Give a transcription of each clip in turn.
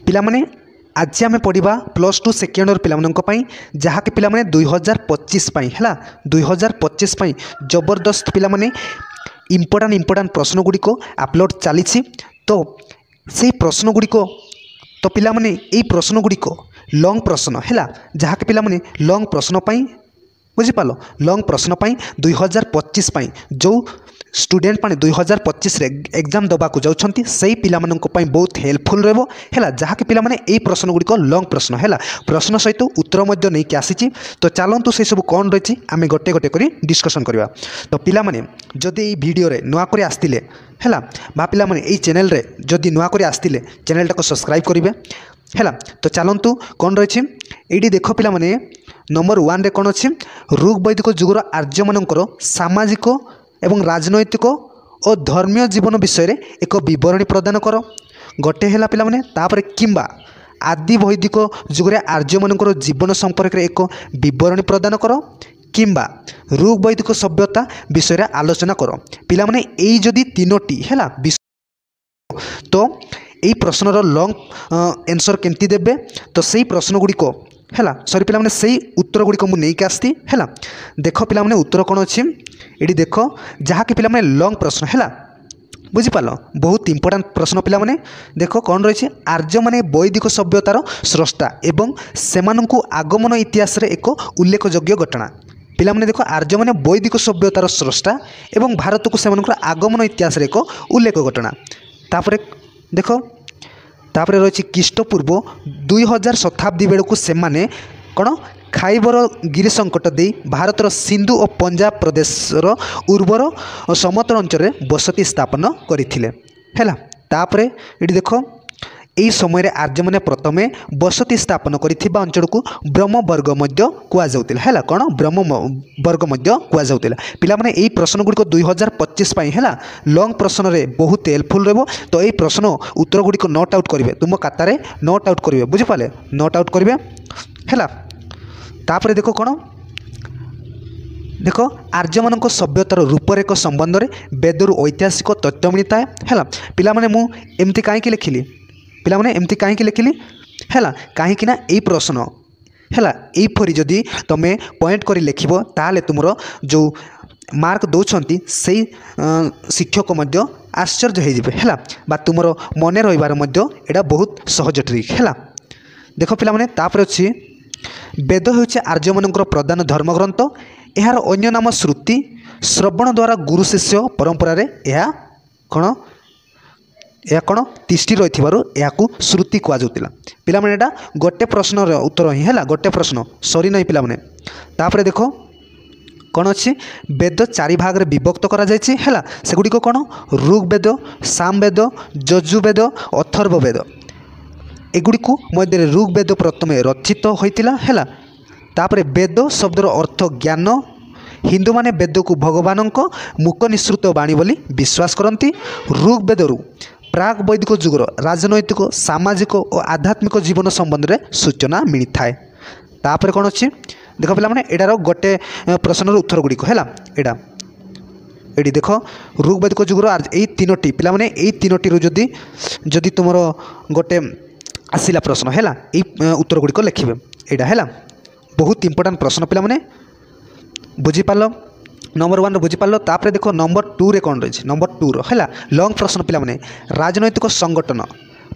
पिलामाने आज आम पढ़ा +2 सेकेंड इयर पाई जहाँकि पिलामाने 2025 है 2025 जबरदस्त पिलामाने इम्पोर्टाट प्रश्न गुड़िक अपलोड चली। तो से प्रश्न गुड़िक तो पिलामाने यही प्रश्न गुड़िक लॉन्ग प्रश्न है जहाँकि पिलामाने लॉन्ग प्रश्न पाई बुझिपाल लॉन्ग प्रश्न पाई 2025 जो स्टूडेंट माने 2025 रे एग्जाम दबाकू जाउछंती सही पिला माननको पई बहुत हेल्पफुल रहबो हैला जहाँकि पिला माने एई प्रश्न गुड़िक लॉन्ग प्रश्न हैला प्रश्न सहित उत्तर मध्य नहीं आसी। तो चलतु से सब कौन रही आम गोटे गोटे करी डिस्कशन करवा। तो पिला माने जदि एई वीडियो रे नुआ करी आस्तिले हैला बा पिला माने एई चैनल रे जदि नुआ करी आस्तिले चैनल टाको सब्सक्राइब करिवे हैला। तो चलतु कौन रही एडी देख पिला माने नंबर 1 रे कौन अछि ऋग वैदिक जुगर आर्य मानकर सामाजिक एवं राजनैतिक और धर्मीय जीवन विषय रे एक विवरणी प्रदान कर गोटे है पिला माने तापर किंबा आदि वैदिक जुगरे आर्य मानकर जीवन संपर्क रे एक विवरणी प्रदान कर किंबा ऋग वैदिक सभ्यता विषय रे आलोचना कर पिला माने एई जदि तीनोटी हैला। तो यही प्रश्नर लॉन्ग आंसर केमती देबे तो सही प्रश्न गुड़िक हैला सॉरी पिला माने सही उत्तर गुड़िक मु नहीं आसती हैला। देख पिला माने उत्तर कौन अच्छी ये देख जहाँकि पिला माने लॉन्ग प्रश्न हैला बुझिपाल बहुत इंपोर्टेंट प्रश्न पिला माने देख कौन रही आर्य माने वैदिक सभ्यतार स्रष्टा एवं सेमानंकु आगमन इतिहास रे एक उल्लेखयोग्य घटना पिला माने देख आर्य माने वैदिक सभ्यतार स्रष्टा एवं भारत को सेमानंकर आगमन इतिहास रे एक उल्लेख घटना। तापरे देख तापरे रही ख्रीष्टपूर्व 2000 शताब्दी बेलू से माने कौन खाइबर गिरी संकट दे भारतर सिंधु और पंजाब प्रदेशर उर्वर समतल अंचल बसती स्थापन करथिले हैला। तापरे ये देख यही समय रे आर्य माने प्रथमे बसती स्थापन करिथिबा अंचल को ब्रह्मवर्ग मध्य कुआ जाउतिला हैला कौन ब्रह्मवर्ग मध्य कुआ जाउतिला पिला माने एई प्रश्न गुड़िक 2025 पई हैला लॉन्ग प्रश्न रे बहुत हेल्पफुल रहबो। तो एई प्रश्न उत्तर गुड़िक नोट आउट करिवे तुम खातारे नोट आउट करिवे बुझिपाले नोट आउट करिवे हैला। तापरे देखो कौन देख आर्य मानक सभ्यतार रूपरेख संबंध में वेदर ऐतिहासिक तथ्य मिलता है पिला माने मु एमती काईकि लिखिली पिला माने एमती काईकि लिखिली हैला कहीं ना यही प्रश्न हैला यही परी जदि तुम पॉइंट करी लिखिबो ताले तुमरो जो मार्क दौरान से शिक्षक मध्य आश्चर्य हो जिवे हैला बा तुमरो मने रहिबार मध्य एटा बहुत सहज ट्रिक हैला। देख पिला माने तापर अछि वेद होउछि आर्य मानकर प्रधान धर्मग्रंथ यार अन्य नाम श्रुति श्रवण द्वारा गुरु शिष्य परंपरा रे यह कौन तिष्टि रही श्रुति कहुला पिला माने एटा गोटे प्रश्न उत्तर ही है गोटे प्रश्न सरी नहीं पिला माने। तापरे देखो कौन अच्छी वेद 4 भाग रे विभक्त करा जायछि हैला सेगुड़ी को कौन ऋग्वेद सामवेद यजुर्वेद अथर्व वेद एगुड़ी को मध्य ऋग्वेद प्रथमे रचित होइतिला हैला। तापरे वेद शब्दर अर्थ ज्ञान हिंदू माने वेद को भगवान मुख निसृत बाणी बोली विश्वास करती ऋग्वेद प्राग वैदिक जुगर राजनैतिक सामाजिक और आध्यात्मिक जीवन संबंध में सूचना मिलता है। तापर कौन अच्छी देख पिला माने एडार गोटे प्रश्नर उत्तर गुड़िक है एडा एडी देख ऋग्वेदिक जुगर यही तीनोटी पिला माने यही तीनोटी जदि जदि तुम गोटे आसिला प्रश्न है यही उत्तर गुड़िक लिखिबे एडा है बहुत इंपोर्टेंट प्रश्न पिला माने बुझिपाल नंबर 1 बुझिपाल। तापर देखो नंबर 2 रे कौन रही नंबर 2 रो है लॉन्ग प्रश्न पिला माने राजनैतिक संगठन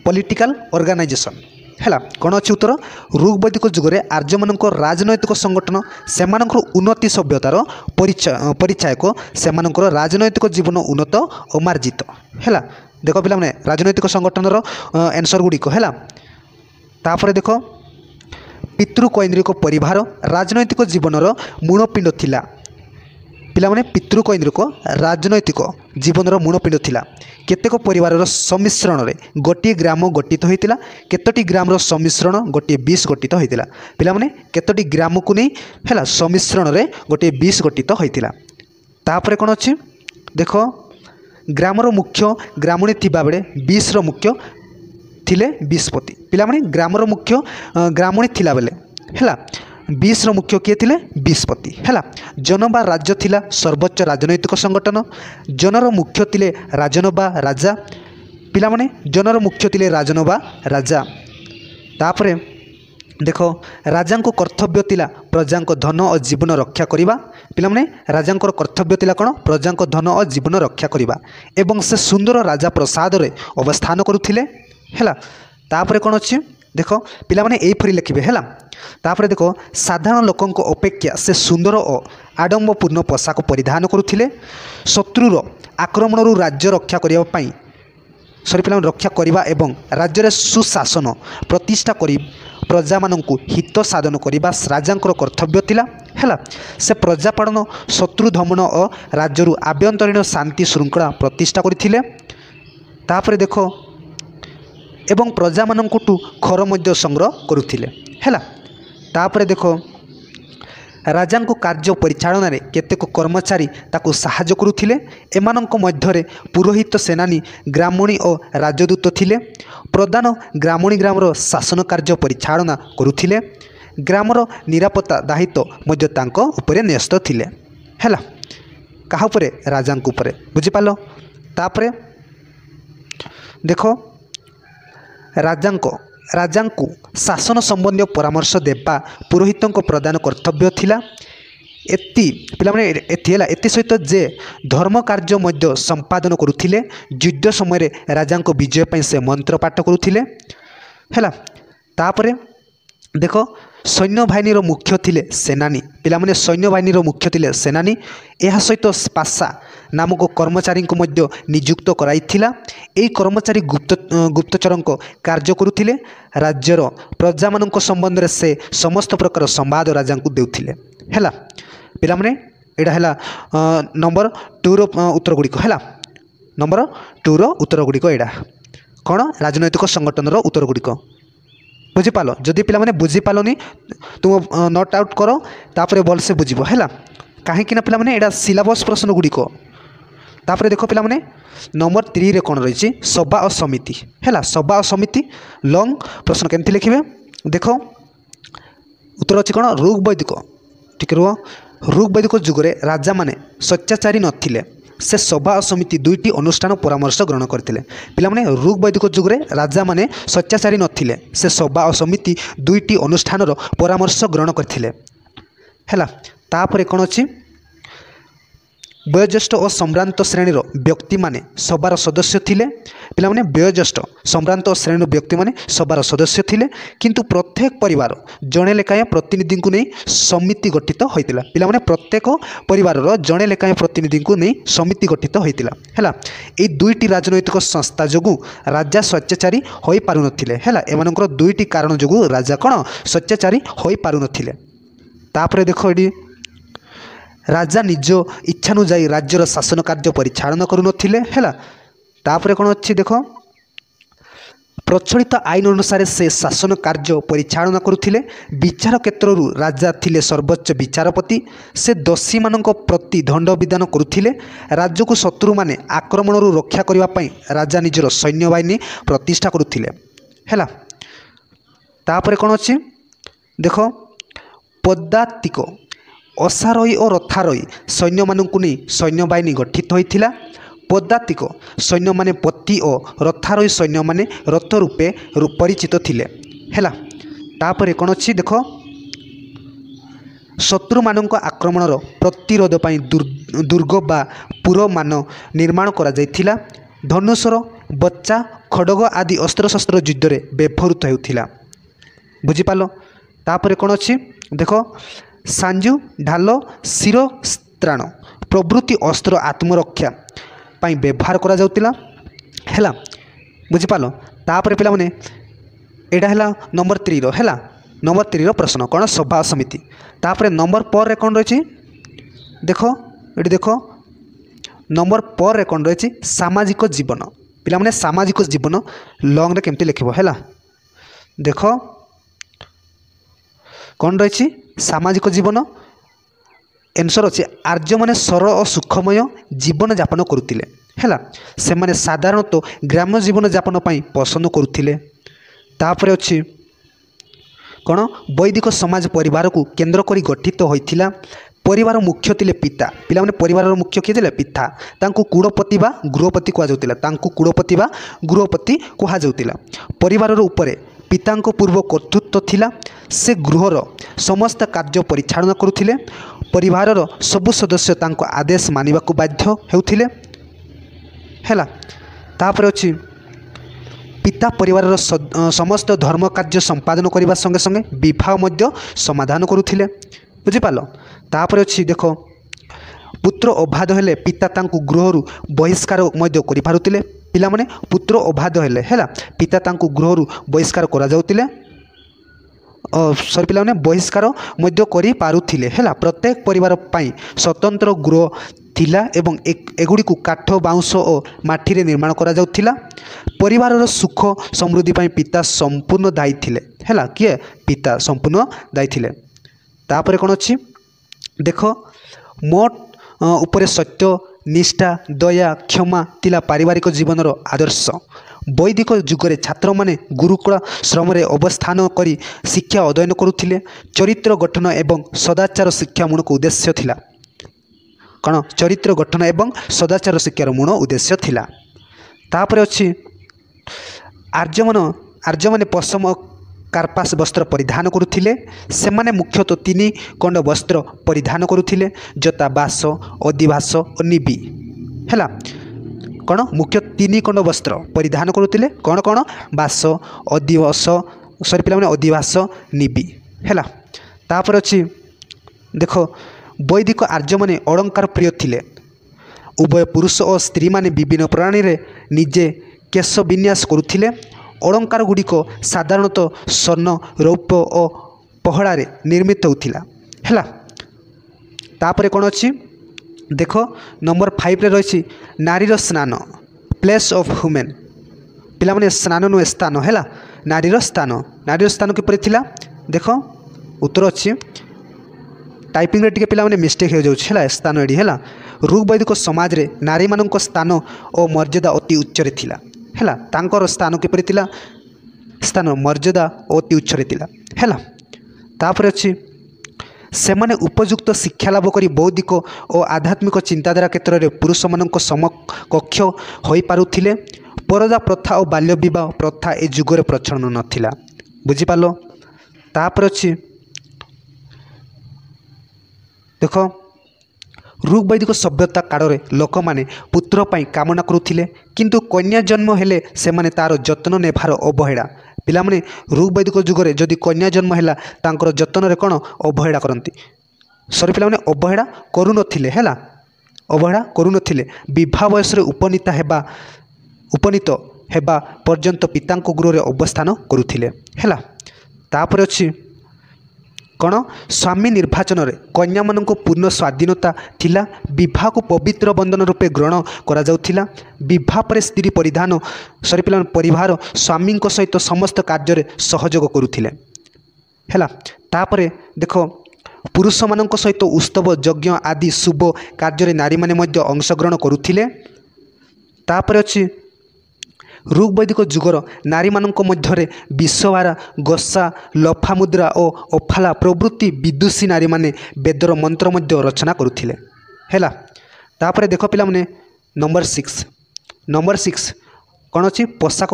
पॉलिटिकल ऑर्गेनाइजेशन है कौन अच्छी उत्तर ऋग्वैदिक जुगरे आर्य मानक राजनैतिक संगठन सेमानकर उन्नति सभ्यतार परिचायक सेमानकर राजनैतिक जीवन उन्नत और मार्जित है देख पिला माने राजनैतिक संगठनर आंसर गुड़िक है। तापर देख पितृकैंद्रिक परिवार राजनैतिक जीवनर मूलपिंड थिला पिला माने पितृकैंद्रिक राजनैतिक जीवनर मूलपिंड थिला केतेक परिवार सम्मिश्रण रे गोटे ग्राम गठित होइतिला केतोटी ग्रामर सम्मिश्रण गोटे 20 गठित होइतिला पिला माने केतोटी ग्राम को नहीं हैला सम्मिश्रण रे गोटे 20 गठित होइतिला। तापर कोन अछि देख ग्रामर मुख्य ग्रामणी थिबा बेले 20 रो मुख्य थिले 20 पति पिला माने ग्रामर मुख्य ग्रामणी थिला बेले हैला 20 रो मुख्य किए थिले 20 पति हैला। जन बा राज्य थिला सर्वोच्च राजनैतिक संगठन जनर मुख्य थिले राजन बा राजा पिला माने जनर मुख्य थिले राजन बा राजा तापरे देख राजा कर्तव्य थिला प्रजा धन और जीवन रक्षा करवा पिलाने राजा कर्तव्य थिला कौन प्रजा धन और जीवन रक्षा करवा एवं से सुंदर राजा प्रसाद रे अवस्थान करुथिले हैला। तापरे कौन अच्छी देख पिलाने एपरी लिखिबे हैला। तापरे देख साधारण लोकंक अपेक्षा से सुंदर और आडंबरपूर्ण पोशाक परिधान करुथिले शत्रुर आक्रमण राज्य रक्षा करने पे रक्षा करने एवं राज्य सुशासन प्रतिष्ठा करी प्रजा मानू हित साधन करने राजा कर्तव्य थिला हैला। से प्रजापालन शत्रु दमन और राज्य आभ्यंतरीण शांति श्रृंखला प्रतिष्ठा करथिले। तापरे देख एवं प्रजा मानू खर मध्य संग्रह करुथिले हैला। तापरे देख राजा कार्य परिचालन रे केतेक कर्मचारी ताकू साहाय्य करुथिले। एमानंक मध्यरे पुरोहित सेनानी ग्रामणी और राजदूत थिले। प्रधान ग्रामणी ग्रामर शासन कार्य परिचालना करुथिले। ग्रामर निरापत्ता दायित्व मध्य तांको उपरे न्यस्त थिले हैला। काहा उपरे राजांक उपरे बुझिपालो। तापरे देखो राजांकु शासन संबंधी परामर्श देवा पुरोहित प्रदान कर्तव्य थिला। एति पिलाने एति सहित जे धर्म कार्य मध्य संपादन करुथिले। युद्ध समय राजा विजय पर से मंत्र पाठ करुथिले हैला। तापरे देख सैन्य बाहिनी मुख्य थिले सेनानी पिलाने सैन्य बाहिनी मुख्य थिले सेनानी। यह सहित पासा नामक कर्मचारी को मध्य नियुक्त कराइथिला। एई कर्मचारी गुप्तचर कार्य करुथिले। राज्यर प्रजा मानक संबंध में से समस्त प्रकार संवाद राजा को देउथिले हैला। पिलाने एडा हैला नंबर 2 रो उत्तर गुड़िक हैला। नंबर 2 रो उत्तर गुड़िक एडा कौन राजनैतिक संगठन रो उत्तर गुड़िक बुझीपाल। जदि पिलाने बुझीपालनी तुम नोट आउट कर तापरे भलसे बुझिबो हैला। कहीं पिलाने एडा सिलेबस प्रश्न गुड़िक। तापरे देख पिलाने नंबर 3 रे कौन रही सभा और समिति हैला। सभा और समिति लंग प्रश्न केमती लिखिबे देख उत्तर अच्छी कौन ऋग वैदिक ठीक रुह। ऋग वैदिक जुगरे राजा माने स्वच्छाचारी नथिले। से सभा और समिति दुईटी अनुष्ठान परामर्श ग्रहण करते पिलाने ऋग वैदिक जुगरे राजा माने स्वच्छाचारी नथिले। से सभा और समिति दुईटी अनुष्ठान परामर्श ग्रहण करते हैला। तापरे कौन अच्छी वयोज्येष्ठ और सम्भ्रांत श्रेणीर व्यक्ति माने सभार सदस्य थिले। पिलाने वयोज्येष्ठ सम्भ्रांत श्रेणी व्यक्ति माने सभार सदस्य थिले। किंतु प्रत्येक परिवार जड़े लेखाएं प्रतिनिधि को नहीं समिति गठित होइतिला। पिलाने प्रत्येक परिवार जड़े लेखाएं प्रतिनिधि को नहीं समिति गठित होइतिला हैला। ए दुईटी राजनैतिक संस्था जोगु राजा स्वच्छाचारी होई पारु नथिले हैला। एमानकर दुईटी कारण जोगु राजा कौन स्वच्छाचारी होई पारु नथिले। तापरे देखो एडी राजा निज इच्छानुजाई राज्यर शासन कार्य परिचालन करुनथिले हैला। तापरे कौन अच्छी देख प्रचलित आईन अनुसार से शासन कार्य परिचालन करुथिले। विचार क्षेत्रु राजा थिले सर्वोच्च विचारपति। से दोषी मानक प्रति दंड विधान करुथिले। राज्य को शत्रु माने आक्रमण रक्षा करने पाई राजा निजर सैन्य बाहिनी प्रतिष्ठा करुथिले हैला। तापरे कौन अच्छी देख पदातिक असारोही और रथारोही सैन्य मानू नहीं सैन्य बाहिनी गठित होइथिला। पदातिक सैन्य माने पति और रथारोही सैन्य माने रथ रूपे परिचित थिले हैला। तापरे कौन अच्छी देख शत्रु मानक आक्रमण प्रतिरोध पाई दुर्ग बा पुर मान निर्माण करा जायथिला। धनुषर बच्चा खड़ग आदि अस्त्रशस्त्र युद्ध रे व्यवहृत होउथिला बुझिपाल। तापरे कौन अच्छी देख सांजु ढाल शिरस्त्राण प्रभृति अस्त्र आत्मरक्षा पाई व्यवहार करा जाउतिला हैला बुझिपाल। तापरे पिला माने एडा हैला नंबर 3 रो हैला। नंबर 3 रो प्रश्न कौन सभा समिति। तापरे नंबर 4 रे कौन रही देख ये देख नंबर 4 रे कौन रही सामाजिक जीवन। पिला माने सामाजिक जीवन लंग रे केमती लिखिबो हैला। देख कौन रही सामाजिक जीवन एनसर अच्छे आर्य माने सरल और सुखमय जीवन यापन करुतिले हैला। से माने साधारणतः ग्राम्य जीवन यापन पाई पसंद करुतिले। तापरे अच्छी कौन वैदिक समाज परिवार को केंद्र करी गठित होइथिला। परिवार मुख्य थिले पिता। पिला माने परिवार मुख्य किए थिले पिता। तांको कुड़पति बा गृहपति कहा जाउतिला। तांको कुड़पति बा गृहपति कहा जाउतिला। परिवार उपरे ପିତାଙ୍କ ପୂର୍ବ କର୍ତ୍ତୃତ୍ୱ ଥିଲା। ସେ ଗୃହର ସମସ୍ତ କାର୍ଯ୍ୟ ପରିଚାଳନା କରୁଥିଲେ। ପରିବାରର ସବୁ ସଦସ୍ୟ ତାଙ୍କ ଆଦେଶ ମାନିବାକୁ ବାଧ୍ୟ ହେଉଥିଲେ। ହେଲା, ତାପରେ ଅଛି ପିତା ପରିବାରର ସମସ୍ତ ଧର୍ମ କାର୍ଯ୍ୟ ସମ୍ପାଦନ କରିବା ସଙ୍ଗେ ସଙ୍ଗେ ବିବାହ ମଧ୍ୟ ସମାଧାନ କରୁଥିଲେ। ବୁଝିପାରିଲ। ତାପରେ ଅଛି ଦେଖ, ପୁତ୍ର ଅବାଧ ହେଲେ ପିତା ତାଙ୍କୁ ଗୃହରୁ ବହିଷ୍କାର ମଧ୍ୟ କରିପାରୁଥିଲେ। ପିଲାମାନେ ପୁତ୍ର ଅବାଧ ହେଲେ ହେଲା ପିତା ତାଙ୍କୁ ଗୃହରୁ ବହିଷ୍କାର କରାଯାଉଥିଲେ, ପିଲାମାନେ ବହିଷ୍କାର ମଧ୍ୟ କରିପାରୁଥିଲେ। ହେଲା, ପ୍ରତ୍ୟେକ ପରିବାର ପାଇଁ ସ୍ୱତନ୍ତ୍ର ଗୃହ ଥିଲା ଏବଂ ଏଗୁଡ଼ିକୁ କାଠ, ବାଉଁଶ ଓ ମାଟିରେ ନିର୍ମାଣ କରାଯାଉଥିଲା। ପରିବାରର ସୁଖ ସମୃଦ୍ଧି ପାଇଁ ପିତା ସମ୍ପୂର୍ଣ୍ଣ ଦାୟୀ ଥିଲେ। ହେଲା, କିଏ? ପିତା ସମ୍ପୂର୍ଣ୍ଣ ଦାୟୀ ଥିଲେ। ତାପରେ କ'ଣ ଅଛି ଦେଖ, ମୋଟ ଉପରେ ସତ୍ୟ, ନିଷ୍ଠା, ଦୟା, କ୍ଷମା ଥିଲା ପାରିବାରିକ ଜୀବନର ଆଦର୍ଶ। ବୈଦିକ ଯୁଗରେ ଛାତ୍ରମାନେ ଗୁରୁକୁଳ ଶ୍ରମରେ ଅବସ୍ଥାନ କରି ଶିକ୍ଷା ଅଧ୍ୟୟନ କରୁଥିଲେ। ଚରିତ୍ର ଗଠନ ଏବଂ ସଦାଚାର ଶିକ୍ଷା ମୂଳ ଉଦ୍ଦେଶ୍ୟ ଥିଲା। କ'ଣ? ଚରିତ୍ର ଗଠନ ଏବଂ ସଦାଚାର ଶିକ୍ଷାର ମୂଳ ଉଦ୍ଦେଶ୍ୟ ଥିଲା। ତାପରେ ଅଛି ଆର୍ଯ୍ୟମାନେ ପଶମ କାର୍ପାସ ବସ୍ତ୍ର ପରିଧାନ କରୁଥିଲେ। ସେମାନେ ମୁଖ୍ୟତଃ 3 ଖଣ୍ଡ ବସ୍ତ୍ର ପରିଧାନ କରୁଥିଲେ, ଯଥା ବାସ, ଅଧିବାସ ଓ ନିବି। ହେଲା, କ'ଣ? ମୁଖ୍ୟ 3 ଖଣ୍ଡ ବସ୍ତ୍ର ପରିଧାନ କରୁଥିଲେ। କ'ଣ କ'ଣ? ବାସ, ପିଲାମାନେ ଅଧିବାସ, ନିବି। ହେଲା, ତାପରେ ଅଛି ଦେଖ, ବୈଦିକ ଆର୍ଯ୍ୟମାନେ ଅଳଙ୍କାର ପ୍ରିୟ ଥିଲେ। ଉଭୟ ପୁରୁଷ ଓ ସ୍ତ୍ରୀମାନେ ବିଭିନ୍ନ ପ୍ରଣାଳୀରେ ନିଜେ କେଶ ବିନ୍ୟାସ କରୁଥିଲେ। ଅଳଙ୍କାର ଗୁଡ଼ିକ ସାଧାରଣତଃ ସ୍ୱର୍ଣ୍ଣ, ରୌପ୍ୟ ଓ ପହଳାରେ ନିର୍ମିତ ହେଉଥିଲା। ହେଲା, ତାପରେ କ'ଣ ଅଛି ଦେଖ, ନମ୍ବର 5ରେ ରହିଛି ନାରୀର ସ୍ନାନ, ପ୍ଲେସ୍ ଅଫ୍ ହ୍ୟୁମେନ୍। ପିଲାମାନେ ସ୍ନାନ ନୁହେଁ, ସ୍ଥାନ। ହେଲା, ନାରୀର ସ୍ଥାନ କିପରି ଥିଲା? ଦେଖ, ଉତ୍ତର ଅଛି टाइपिंग रे पिलाने मिस्टेक हो जाऊँ है स्थान एडी है ऋग्वैदिक समाज रे नारी मानक स्थान और मर्यादा अति उच्चरे थिला है तांकर स्थान किपरि थिला स्थान मर्यादा अति उच्चरे थिला है तापर अच्छी सेमाने उपयुक्त शिक्षा लाभ करी बौद्धिक और आध्यात्मिक चिंताधारा क्षेत्र में पुरुष मानक समकक्ष हो पारुथिले। परदा प्रथा और बाल्य विवाह प्रथा ए जुगरे प्रचलन नथिला बुझिपाल। तापर अच्छी देख ऋग्वैदिक सभ्यता काल में लोक मैंने पुत्र पाई कामना करुथिले किंतु कन्या जन्म हेले सेमाने तार जत्न नेबार अवहेला पिलामाने ऋग्वैदिक जुगरे जदि कन्या जन्म है तांकर जतन रे कौन अवहेला करती सरी पिलामाने अवहेला करुनथिले हैला अवहेला करुनथिले विवाह बयस उपनीत हेबा पर्यंत पितांक गृह अवस्थान करुथिले हैला। तापर अछि कौन स्वामी निर्वाचन रे कन्या मानक पूर्ण स्वाधीनता थिला। विवाह को पवित्र बंधन रूपे ग्रहण करा जाउथिला। विवाह पर स्त्री परिधान सरी पिला परिवार स्वामी सहित समस्त कार्य सहयोग करुथिले हैला। तापरे देखो पुरुष मानक सहित उत्सव यज्ञ आदि शुभ कार्य नारी माने मध्य अंशग्रहण करुथिले। तापर अछि ऋग्वैदिक जुगर नारी मानक मध्य विषवारा गसा लफा मुद्रा और अफाला प्रभृति विदुषी नारी माने वेदर मंत्र मध्य रचना करुथिले हैला। तापर देख पिला माने नंबर 6 कौन अच्छी पोशाक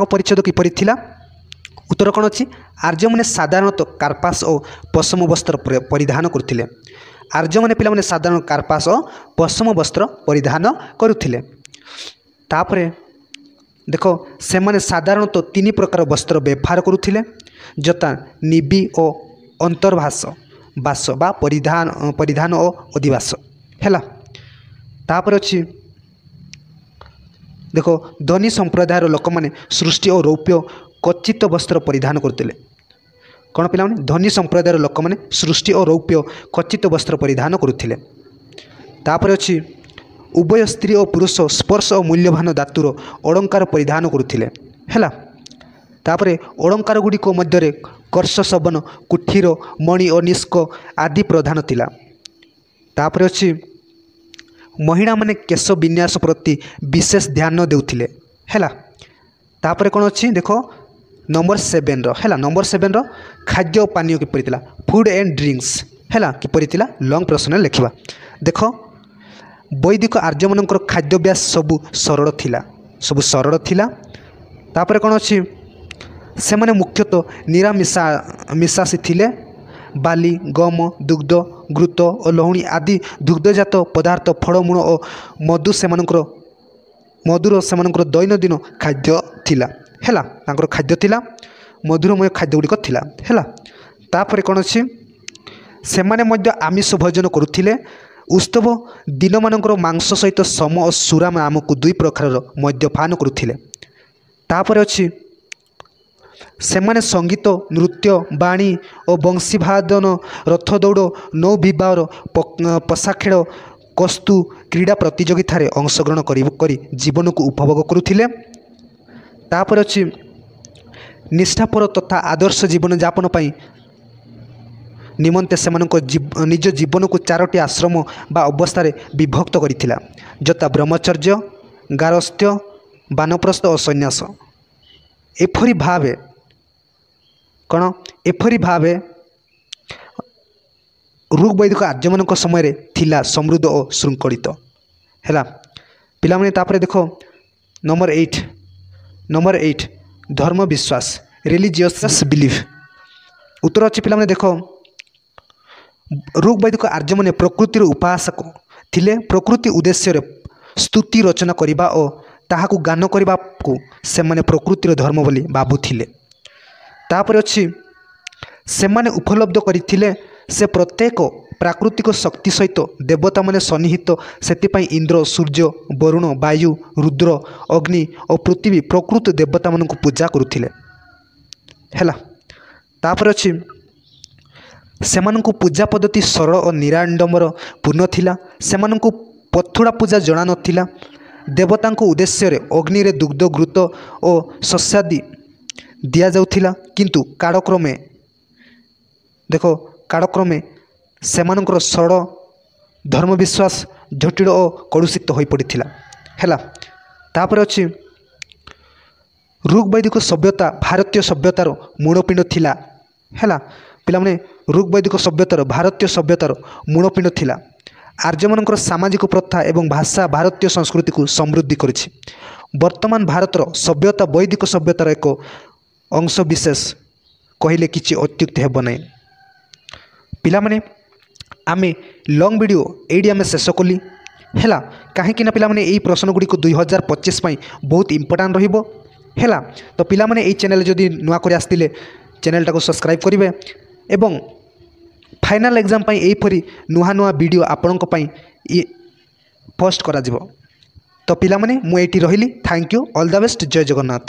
परिच्छेद किपरि थिला उत्तर कौन अच्छी आर्य मैंने साधारणतः कार्पास और पश्चिम वस्त्र परिधान करुथिले। आर्य मैंने पिला माने साधारण कार्पास और पश्चिम वस्त्र परिधान करुथिले। तापरे देखो से माने साधारणतः 3 प्रकार वस्त्र व्यवहार करुथिले जता निबी और अंतर्भाष बास बा परिधान और अधिवास हैला। तापर अछि देखो धनी संप्रदायर लोक माने सृष्टि और रौप्य कच्चित वस्त्र परिधान करते कौन पिला धनी संप्रदायर लोक माने सृष्टि और रौप्य कच्चित वस्त्र परिधान करुथिले। तापर अछि उभय स्त्री और पुरुष स्पर्श और मूल्यवान धातुर अलंकार परिधान करुथिले हैला। तापर अलंकार गुड़िक मध्य कर्ष शबन कुठीर मणि और निष्क आदि प्रधान थिला। तापर अछि महिला माने केश विन्यास प्रति विशेष ध्यान देउथिले हैला। तापर कौन अच्छी देखो नंबर 7 हैला नंबर 7 खाद्य पानीय किपरि थिला फूड एंड ड्रिंक्स हैला किपरि थिला लॉन्ग प्रश्न लिखिबा। देखो वैदिक आर्य मानकर खाद्याभ्यास सबु सरल थिला तापर कौन अच्छी ସେମାନେ ମୁଖ୍ୟତଃ ମିଶାସି ଥିଲେ। ବାଲି, ଗମ, ଦୁଗ୍ଧ, ଘୃତ ଓ ଲହୁଣୀ ଆଦି ଦୁଗ୍ଧଜାତ ପଦାର୍ଥ, ଫଳମୂଳ ଓ ମଧୁର ସେମାନଙ୍କର ଦୈନନ୍ଦିନ ଖାଦ୍ୟ ଥିଲା ହେଲା। ତାଙ୍କର ଖାଦ୍ୟ ଥିଲା, ମଧୁରମୟ ଖାଦ୍ୟ ଗୁଡ଼ିକ ଥିଲା ହେଲା। ତାପରେ କ'ଣ ଅଛି, ସେମାନେ ମଧ୍ୟ ଆମିଷ ଭୋଜନ କରୁଥିଲେ। ଉତ୍ସବ ଦିନମାନଙ୍କର ମାଂସ ସହିତ ସମ ଓ ସୁରା ନାମକ 2 ପ୍ରକାରର ମଦ୍ୟପାନ କରୁଥିଲେ। ତାପରେ ଅଛି, ସେମାନେ ସଙ୍ଗୀତ, ନୃତ୍ୟ, ବାଣୀ ଓ ବଂଶୀବାଦନ, ରଥ ଦୌଡ଼, ନୌବିହାର, ପଶା ଖେଳ, କସ୍ତୁ କ୍ରୀଡ଼ା ପ୍ରତିଯୋଗିତାରେ ଅଂଶଗ୍ରହଣ କରି ଜୀବନକୁ ଉପଭୋଗ କରୁଥିଲେ। ତାପରେ ଅଛି, ନିଷ୍ଠାପର ତଥା ଆଦର୍ଶ ଜୀବନଯାପନ ପାଇଁ ନିମନ୍ତେ ସେମାନଙ୍କ ନିଜ ଜୀବନକୁ 4ଟି ଆଶ୍ରମ ବା ଅବସ୍ଥାରେ ବିଭକ୍ତ କରିଥିଲା, ଯଥା ବ୍ରହ୍ମଚର୍ଯ୍ୟ, ଗାରସ୍ଥ୍ୟ, ବାନପ୍ରସ୍ଥ ଓ ସନ୍ନ୍ୟାସ। ଏପରି ଭାବେ ଋଗ୍ବୈଦିକ ଆର୍ଯ୍ୟମାନଙ୍କ ସମୟରେ ଥିଲା ସମୃଦ୍ଧ ଓ ଶୃଙ୍ଖଳିତ ହେଲା। ପିଲାମାନେ ତାପରେ ଦେଖ ନମ୍ବର 8 ଧର୍ମ ବିଶ୍ୱାସ, ରିଲିଜିୟସ୍ ବିଲିଫ୍। ଉତ୍ତର ଅଛି ପିଲାମାନେ ଦେଖ, ଋଗ୍ବୈଦିକ ଆର୍ଯ୍ୟମାନେ ପ୍ରକୃତିର ଉପାସକ ଥିଲେ। ପ୍ରକୃତି ଉଦ୍ଦେଶ୍ୟରେ ସ୍ତୁତି ରଚନା କରିବା ଓ ତାହାକୁ ଗାନ କରିବାକୁ ସେମାନେ ପ୍ରକୃତିର ଧର୍ମ ବୋଲି ଭାବୁଥିଲେ। ତାପରେ ଅଛି, ସେମାନେ ଉପଲବ୍ଧ କରିଥିଲେ ସେ ପ୍ରତ୍ୟେକ ପ୍ରାକୃତିକ ଶକ୍ତି ସହିତ ଦେବତାମାନେ ସନ୍ନିହିତ, ସେଥିପାଇଁ ଇନ୍ଦ୍ର, ସୂର୍ଯ୍ୟ, ବରୁଣ, ବାୟୁ, ରୁଦ୍ର, ଅଗ୍ନି ଓ ପୃଥିବୀ ପ୍ରକୃତ ଦେବତାମାନଙ୍କୁ ପୂଜା କରୁଥିଲେ ହେଲା। ତାପରେ ଅଛି, ସେମାନଙ୍କୁ ପୂଜା ପଦ୍ଧତି ସରଳ ଓ ନିରାଡ଼ମ୍ବର ପୂର୍ଣ୍ଣ ଥିଲା। ସେମାନଙ୍କୁ ପଥୁଡ଼ା ପୂଜା ଜଣାନଥିଲା। ଦେବତାଙ୍କ ଉଦ୍ଦେଶ୍ୟରେ ଅଗ୍ନିରେ ଦୁଗ୍ଧ, ଘୃତ ଓ ଶସ୍ୟାଦି ଦିଆଯାଉଥିଲା। କିନ୍ତୁ କାଳକ୍ରମେ ସେମାନଙ୍କର ସରଳ ଧର୍ମବିଶ୍ୱାସ ଜଟିଳ ଓ କଳୁଷିତ ହୋଇପଡ଼ିଥିଲା ହେଲା। ତାପରେ ଅଛି, ଋଗ୍ବୈଦିକ ସଭ୍ୟତା ଭାରତୀୟ ସଭ୍ୟତାର ମୂଳପିଣ୍ଡ ଥିଲା ହେଲା। ପିଲାମାନେ ଋଗ୍ବୈଦିକ ସଭ୍ୟତାର ଭାରତୀୟ ସଭ୍ୟତାର ମୂଳପିଣ୍ଡ ଥିଲା। ଆର୍ଯ୍ୟମାନଙ୍କର ସାମାଜିକ ପ୍ରଥା ଏବଂ ଭାଷା ଭାରତୀୟ ସଂସ୍କୃତିକୁ ସମୃଦ୍ଧି କରିଛି। ବର୍ତ୍ତମାନ ଭାରତର ସଭ୍ୟତା ବୈଦିକ ସଭ୍ୟତାର ଏକ ଅଂଶବିଶେଷ କହିଲେ କିଛି ଅତ୍ୟୁକ୍ତି ହେବ ନାହିଁ। ପିଲାମାନେ ଆମେ ଲଙ୍ଗ୍ ଭିଡ଼ିଓ ଏଇଠି ଆମେ ଶେଷ କଲି ହେଲା। କାହିଁକିନା ପିଲାମାନେ ଏଇ ପ୍ରଶ୍ନ ଗୁଡ଼ିକ 2025 ପାଇଁ ବହୁତ ଇମ୍ପୋର୍ଟାଣ୍ଟ ରହିବ ହେଲା। ତ ପିଲାମାନେ ଏଇ ଚ୍ୟାନେଲ୍ ଯଦି ନୂଆ କରି ଆସିଥିଲେ ଚ୍ୟାନେଲ୍ଟାକୁ ସବସ୍କ୍ରାଇବ୍ କରିବେ ଏବଂ ଫାଇନାଲ୍ ଏକ୍ଜାମ୍ ପାଇଁ ଏହିପରି ନୂଆ ଭିଡ଼ିଓ ଆପଣଙ୍କ ପାଇଁ ପୋଷ୍ଟ କରାଯିବ। ତ ପିଲାମାନେ ମୁଁ ଏଇଠି ରହିଲି। Thank you, all the best, ଜୟ ଜଗନ୍ନାଥ।